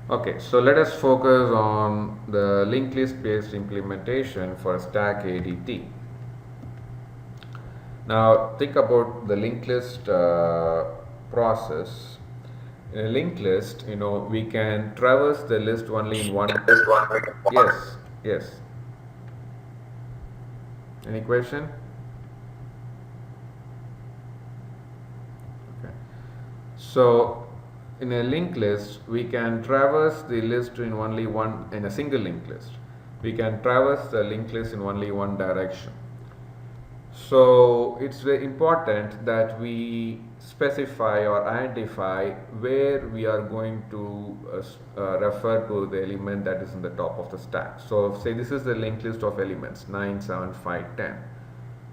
Okay, so let us focus on the linked list based implementation for stack ADT. Now think about the linked list process. In a linked list, we can traverse the list only in one. Yes, yes. Any question? Okay. So in a linked list, we can traverse the list in a single linked list. We can traverse the linked list in only one direction. So it's very important that we specify or identify where we are going to refer to the element that is in the top of the stack. So say this is the linked list of elements 9, 7, 5, 10.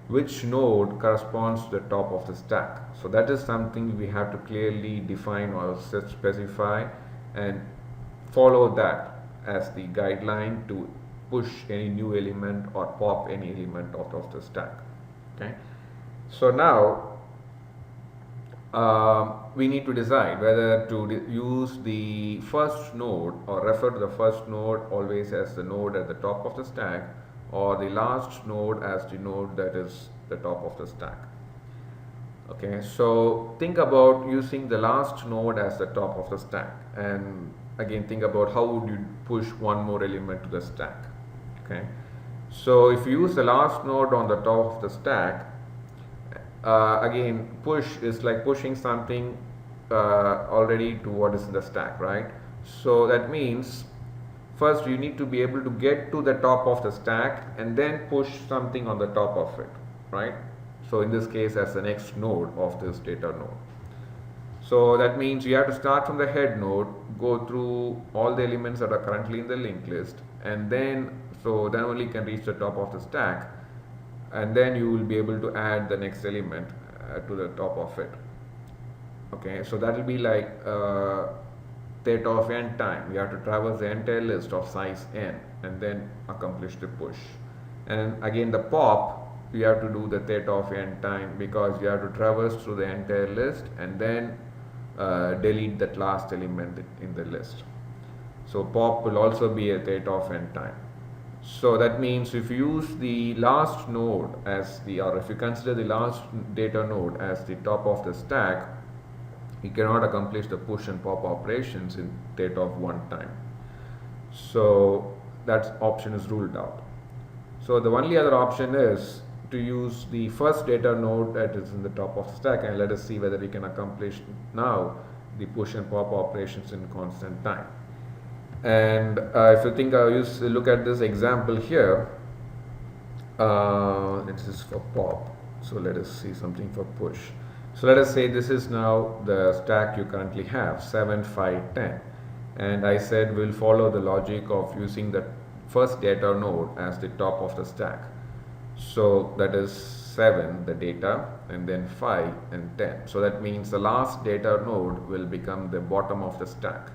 Which node corresponds to the top of the stack? So that is something we have to clearly define or specify and follow that as the guideline to push any new element or pop any element out of the stack. Okay, so now we need to decide whether to use the first node or refer to the first node always as the node at the top of the stack, or the last node as the node that is the top of the stack. Okay, so think about using the last node as the top of the stack, and again think about how would you push one more element to the stack. Okay, so if you use the last node on the top of the stack, again push is like pushing something already to what is in the stack, right? So that means first you need to be able to get to the top of the stack and then push something on the top of it, right? So in this case as the next node of this data node. So that means you have to start from the head node, go through all the elements that are currently in the linked list, and then only you can reach the top of the stack, and then you will be able to add the next element to the top of it. Okay, so that will be like theta of n time. You have to traverse the entire list of size n and then accomplish the push. And again the pop, you have to do the theta of n time because you have to traverse through the entire list and then delete that last element in the list. So pop will also be a theta of n time. So that means if you use the last node as or if you consider the last data node as the top of the stack, you cannot accomplish the push and pop operations in theta of 1 time. So that option is ruled out. So the only other option is to use the first data node that is in the top of the stack, and let us see whether we can accomplish now the push and pop operations in constant time. And if you think look at this example here, this is for pop, so let us see something for push. So let us say this is now the stack you currently have 7, 5, 10, and I said we'll follow the logic of using the first data node as the top of the stack. So that is 7 the data, and then 5 and 10. So that means the last data node will become the bottom of the stack.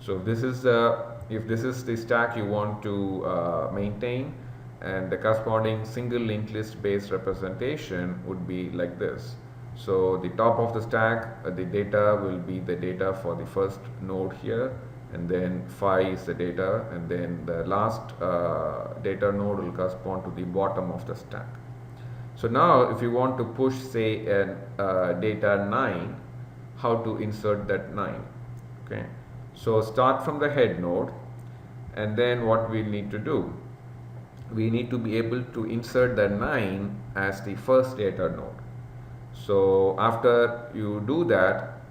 So if this is the stack you want to maintain, and the corresponding single linked list based representation would be like this. So the top of the stack, the data will be the data for the first node here, and then 5 is the data, and then the last data node will correspond to the bottom of the stack. So now if you want to push say data 9, how to insert that 9? Okay. So start from the head node, and then what we need to do, we need to be able to insert the 9 as the first data node. So after you do that,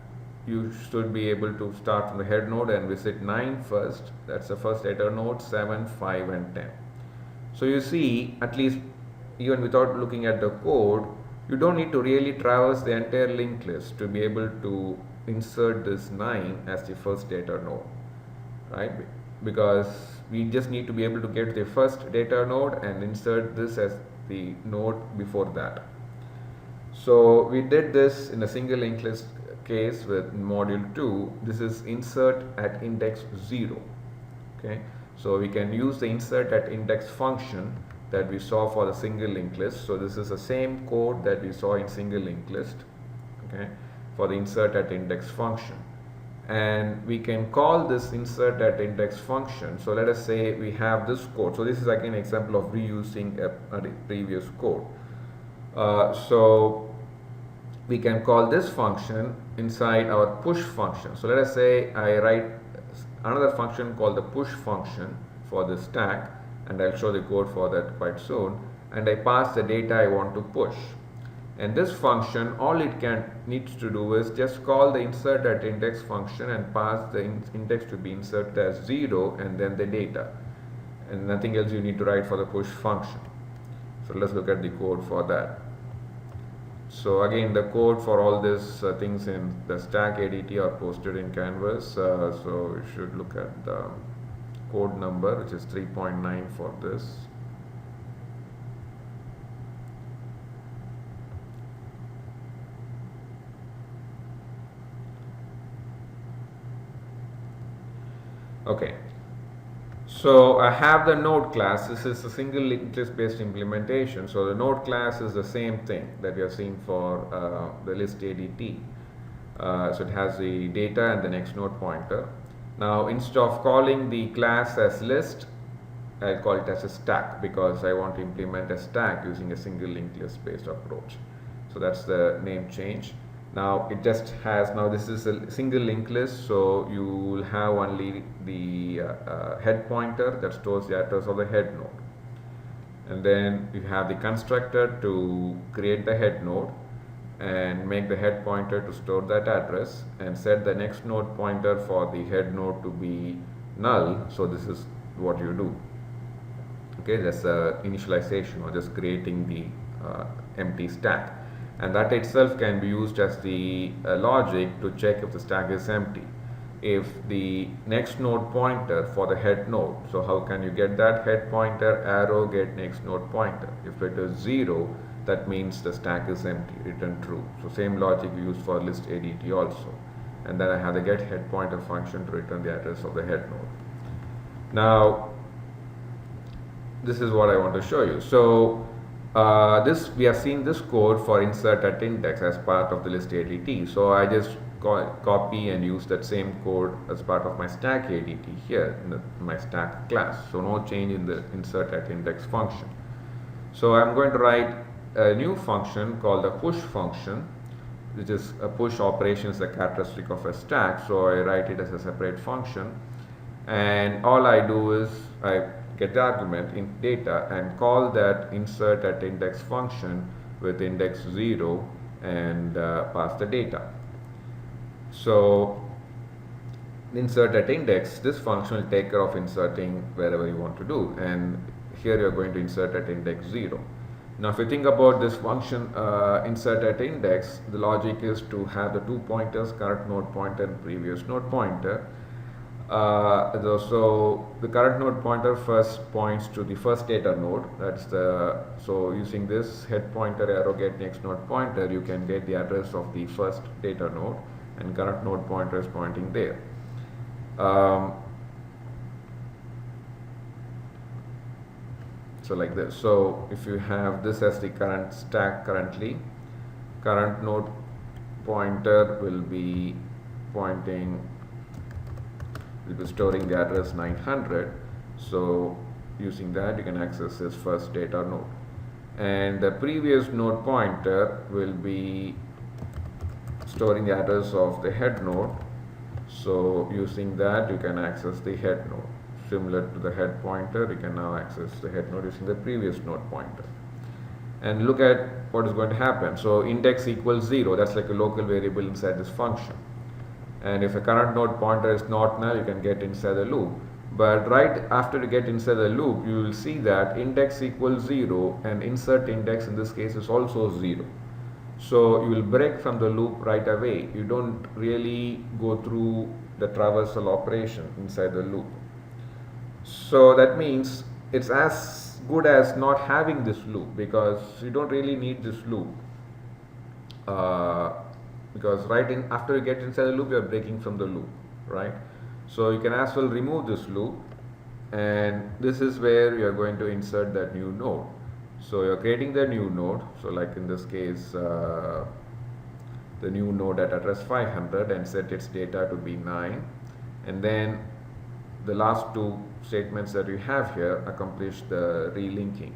you should be able to start from the head node and visit 9 first. That's the first data node, 7, 5 and 10. So you see, at least even without looking at the code, you don't need to really traverse the entire linked list to be able to insert this 9 as the first data node, right? Because we just need to be able to get the first data node and insert this as the node before that. So we did this in a single linked list case with module 2. This is insert at index 0. Okay, so we can use the insert at index function that we saw for the single linked list. So this is the same code that we saw in single linked list, okay, for the insert at index function. and we can call this insert at index function. So let us say we have this code. So this is again an example of reusing a previous code. So we can call this function inside our push function. So let us say I write another function called the push function for the stack, and I'll show the code for that quite soon, and I pass the data I want to push. And this function, all it needs to do is just call the insert at index function and pass the index to be inserted as 0 and then the data, and nothing else you need to write for the push function. So let's look at the code for that. So again, the code for all these things in the stack ADT are posted in Canvas. So you should look at the code number, which is 3.9 for this. Okay, so I have the node class. This is a single linked list based implementation. So the node class is the same thing that we have seen for the list ADT. So it has the data and the next node pointer. Now instead of calling the class as list, I'll call it as a stack, because I want to implement a stack using a single linked list based approach. So that's the name change. Now it just has, now this is a single linked list, so you will have only the head pointer that stores the address of the head node. And then you have the constructor to create the head node and make the head pointer to store that address, and set the next node pointer for the head node to be null. So this is what you do. Okay, that's initialization, or just creating the empty stack. And that itself can be used as the logic to check if the stack is empty. If the next node pointer for the head node, so how can you get that? Head pointer arrow get next node pointer. If it is 0, that means the stack is empty, return true. So same logic used for list ADT also. And then I have the get head pointer function to return the address of the head node. Now this is what I want to show you. So we have seen this code for insert at index as part of the list ADT. So I just copy and use that same code as part of my stack ADT here in my stack class. So no change in the insert at index function. So I'm going to write a new function called the push function, which is a push operation is a characteristic of a stack. So I write it as a separate function, and all I do is I get the argument in data and call that insert at index function with index 0 and pass the data. So insert at index, this function will take care of inserting wherever you want to do, and here you are going to insert at index 0. Now if you think about this function insert at index, the logic is to have the two pointers, current node pointer and previous node pointer. So the current node pointer first points to the first data node. So using this head pointer arrow get next node pointer, you can get the address of the first data node, and current node pointer is pointing there. So like this. So if you have this as the current stack currently, current node pointer will be storing the address 900. So using that you can access this first data node, and the previous node pointer will be storing the address of the head node. So using that you can access the head node. Similar to the head pointer, you can now access the head node using the previous node pointer. And look at what is going to happen. So index equals 0, that's like a local variable inside this function. And if a current node pointer is not null, you can get inside the loop. But right after you get inside the loop, you will see that index equals 0 and insert index in this case is also 0. So you will break from the loop right away. You don't really go through the traversal operation inside the loop. So that means it's as good as not having this loop, because you don't really need this loop. Because after you get inside the loop, you are breaking from the loop, right? So you can as well remove this loop, and this is where you are going to insert that new node. So you are creating the new node. So like in this case, the new node at address 500 and set its data to be 9, and then the last two statements that we have here accomplish the relinking.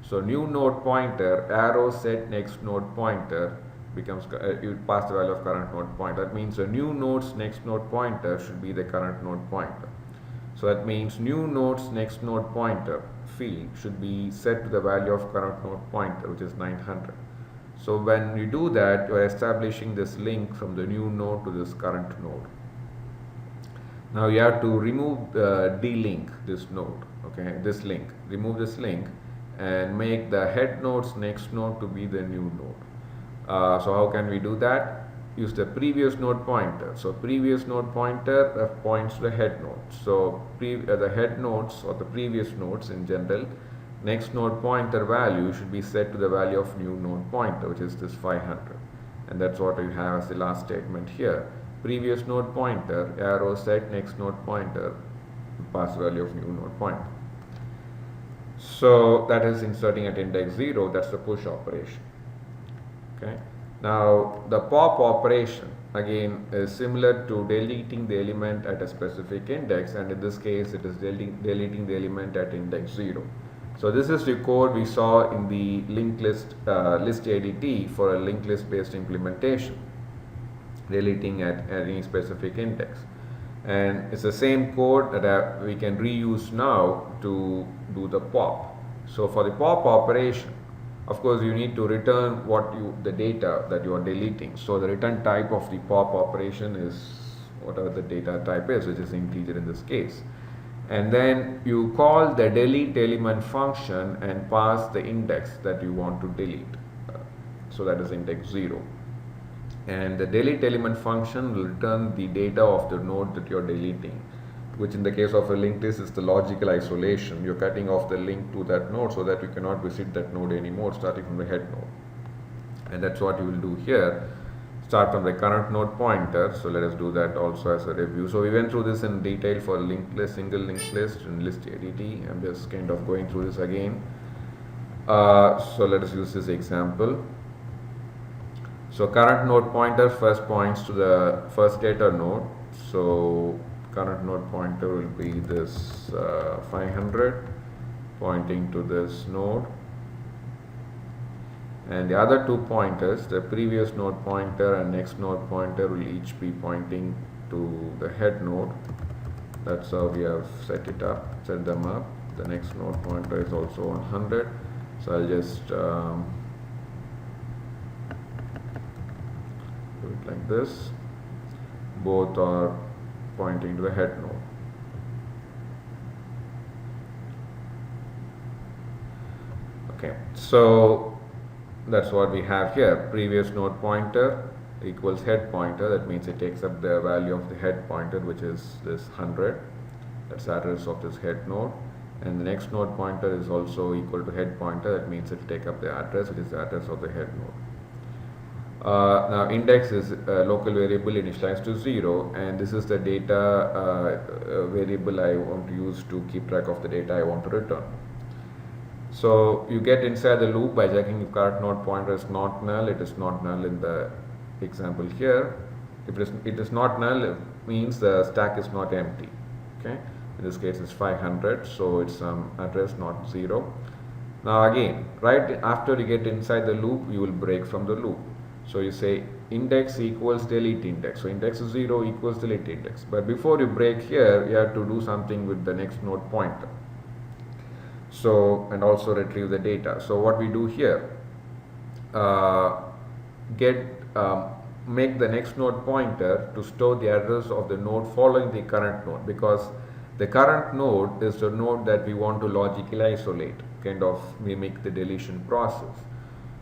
So new node pointer arrow set next node pointer becomes you pass the value of current node pointer. That means the new node's next node pointer should be the current node pointer. So that means new node's next node pointer field should be set to the value of current node pointer, which is 900. So when you do that, you are establishing this link from the new node to this current node. Now you have to remove delink this node, okay, this link. Remove this link and make the head node's next node to be the new node. So how can we do that? Use the previous node pointer. So previous node pointer points to the head node. So the head nodes or the previous nodes in general, next node pointer value should be set to the value of new node pointer, which is this 500. And that's what you have as the last statement here. Previous node pointer arrow set next node pointer pass value of new node pointer. So that is inserting at index 0. That's the push operation. Okay. Now the pop operation again is similar to deleting the element at a specific index, and in this case it is deleting the element at index 0. So this is the code we saw in the linked list ADT for a linked list based implementation, deleting at any specific index. And it's the same code that we can reuse now to do the pop. So for the pop operation, of course, you need to return the data that you are deleting. So the return type of the pop operation is whatever the data type is, which is integer in this case. And then you call the delete element function and pass the index that you want to delete. So that is index 0. And the delete element function will return the data of the node that you are deleting, which in the case of a linked list is the logical isolation. You're cutting off the link to that node so that you cannot visit that node anymore starting from the head node. And that's what you will do here. Start from the current node pointer. So let us do that also as a review. So we went through this in detail for linked list, single linked list and list ADT. I'm just kind of going through this again. So let us use this example. So current node pointer first points to the first data node. So current node pointer will be this 500 pointing to this node, and the other two pointers, the previous node pointer and next node pointer, will each be pointing to the head node. That's how we have set them up. The next node pointer is also 100. So I'll just do it like this. Both are pointing to the head node. Okay, so that's what we have here. Previous node pointer equals head pointer. That means it takes up the value of the head pointer, which is this 100. That's the address of this head node. And the next node pointer is also equal to head pointer. That means it will take up the address, which is the address of the head node. Now index is a local variable initialized to 0, and this is the data variable I want to use to keep track of the data I want to return. So you get inside the loop by checking if current node pointer is not null. It is not null in the example here. If it is not null, it means the stack is not empty. Okay, in this case it's 500, so it's some address, not 0. Now again, right after you get inside the loop, you will break from the loop. So you say index equals delete index. So index is 0 equals delete index. But before you break here, you have to do something with the next node pointer. So, and also retrieve the data. So what we do here, make the next node pointer to store the address of the node following the current node, because the current node is the node that we want to logically isolate, kind of mimic the deletion process.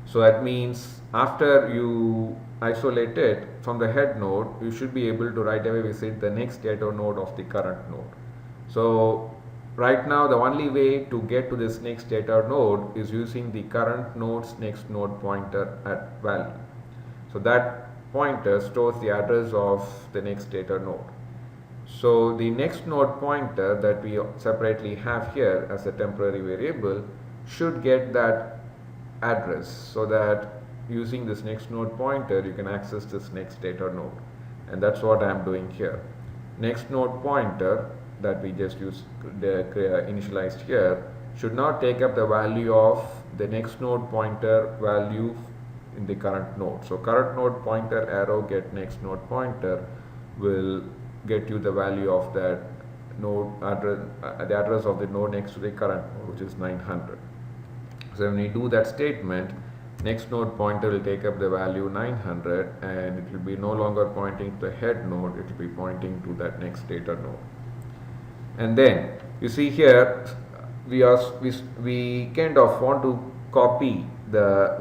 So that means after you isolate it from the head node, you should be able to right away visit the next data node of the current node. So right now the only way to get to this next data node is using the current node's next node pointer at value. So that pointer stores the address of the next data node. So the next node pointer that we separately have here as a temporary variable should get that address, so that using this next node pointer, you can access this next data node, and that's what I am doing here. Next node pointer that we just initialized here should now take up the value of the next node pointer value in the current node. So current node pointer arrow get next node pointer will get you the value of that node address, the address of the node next to the current node, which is 900. So when we do that statement, next node pointer will take up the value 900, and it will be no longer pointing to the head node, it will be pointing to that next data node. And then you see here we kind of want to copy the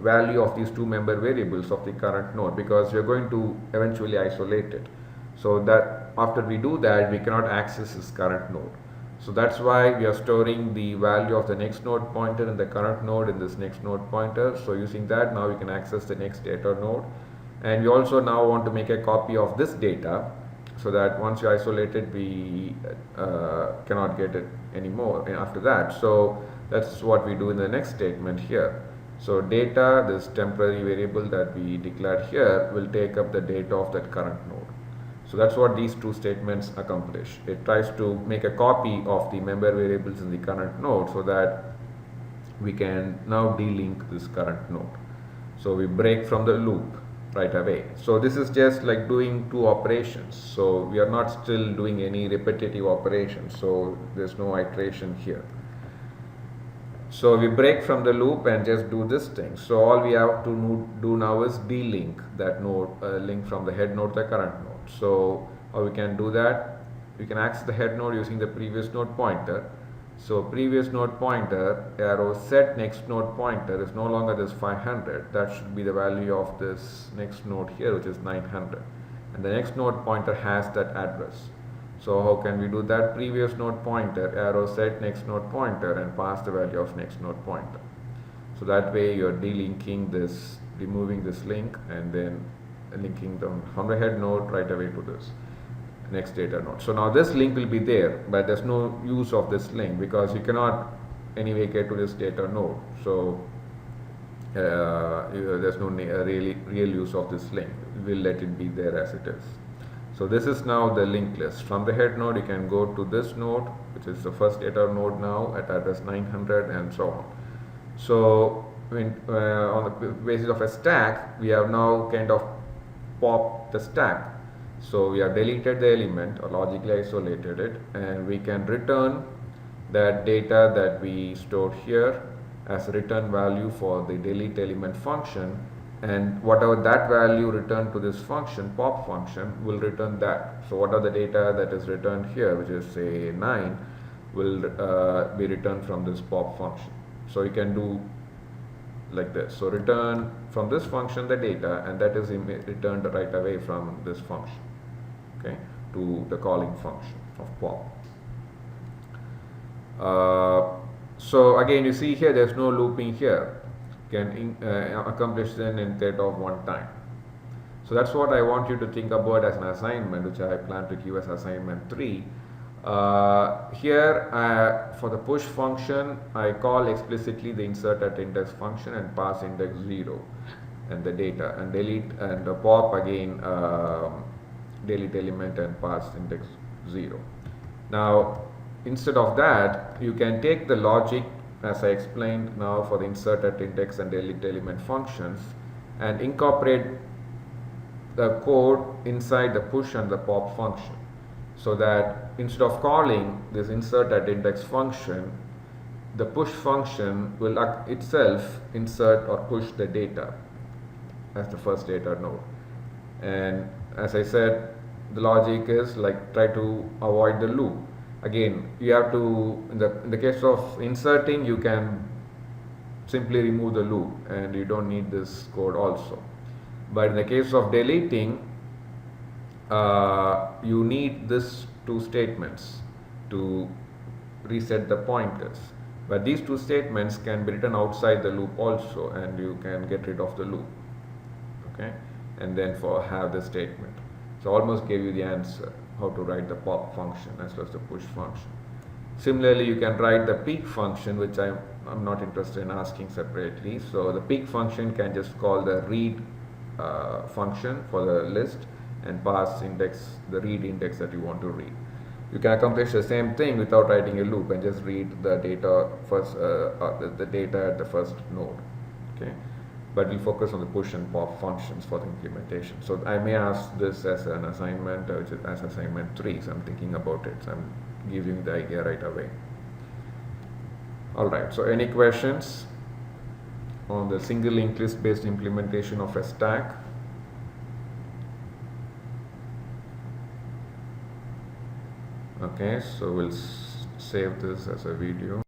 value of these two member variables of the current node, because we are going to eventually isolate it. So that after we do that, we cannot access this current node. So that's why we are storing the value of the next node pointer in the current node in this next node pointer. So using that, now we can access the next data node. And we also now want to make a copy of this data, so that once you isolate it, we cannot get it anymore after that. So that's what we do in the next statement here. So data, this temporary variable that we declared here, will take up the data of that current node. So that's what these two statements accomplish. It tries to make a copy of the member variables in the current node, so that we can now delink this current node. So we break from the loop right away. So this is just like doing two operations. So we are not still doing any repetitive operations. So there's no iteration here. So we break from the loop and just do this thing. So all we have to do now is delink that node, link from the head node to the current node. So how we can do that? We can access the head node using the previous node pointer. So previous node pointer arrow set next node pointer is no longer this 500. That should be the value of this next node here, which is 900. And the next node pointer has that address. So how can we do that? Previous node pointer arrow set next node pointer and pass the value of next node pointer. So that way you're delinking this, removing this link, and then linking them from the head node right away to this next data node. So now this link will be there, but there's no use of this link because you cannot anyway get to this data node. So there's no real use of this link. We'll let it be there as it is. So this is now the linked list. From the head node, you can go to this node, which is the first data node now at address 900, and so on. So on the basis of a stack, we have now kind of popped the stack. So we have deleted the element or logically isolated it, and we can return that data that we stored here as return value for the delete element function, and whatever that value returned to this function, pop function, will return that. So what are the data that is returned here, which is say 9, will be returned from this pop function. So you can do like this. So return from this function the data, and that is returned right away from this function, okay, to the calling function of pop. So again, you see here there's no looping here. Can accomplish then instead of one time. So that's what I want you to think about as an assignment, which I plan to give as assignment 3. Here for the push function, I call explicitly the insert at index function and pass index 0 and the data, and delete and pop again delete element and pass index 0. Now instead of that, you can take the logic as I explained now for the insert at index and delete element functions and incorporate the code inside the push and the pop function, so that instead of calling this insert at index function, the push function will itself insert or push the data as the first data node. And as I said, the logic is like try to avoid the loop. Again, you have to, in the case of inserting, you can simply remove the loop and you don't need this code also. But in the case of deleting, you need these two statements to reset the pointers. But these two statements can be written outside the loop also, and you can get rid of the loop, okay, and then have the statement. So almost gave you the answer how to write the pop function as well as the push function. Similarly, you can write the peek function, which I'm not interested in asking separately. So the peek function can just call the read function for the list and pass index, the read index that you want to read. You can accomplish the same thing without writing a loop and just read the data first, the data at the first node. Okay, but we'll focus on the push and pop functions for the implementation. So I may ask this as an assignment, which is as assignment 3. So I'm thinking about it. So I'm giving you the idea right away. All right. So any questions on the single linked list based implementation of a stack? Okay, so we'll save this as a video.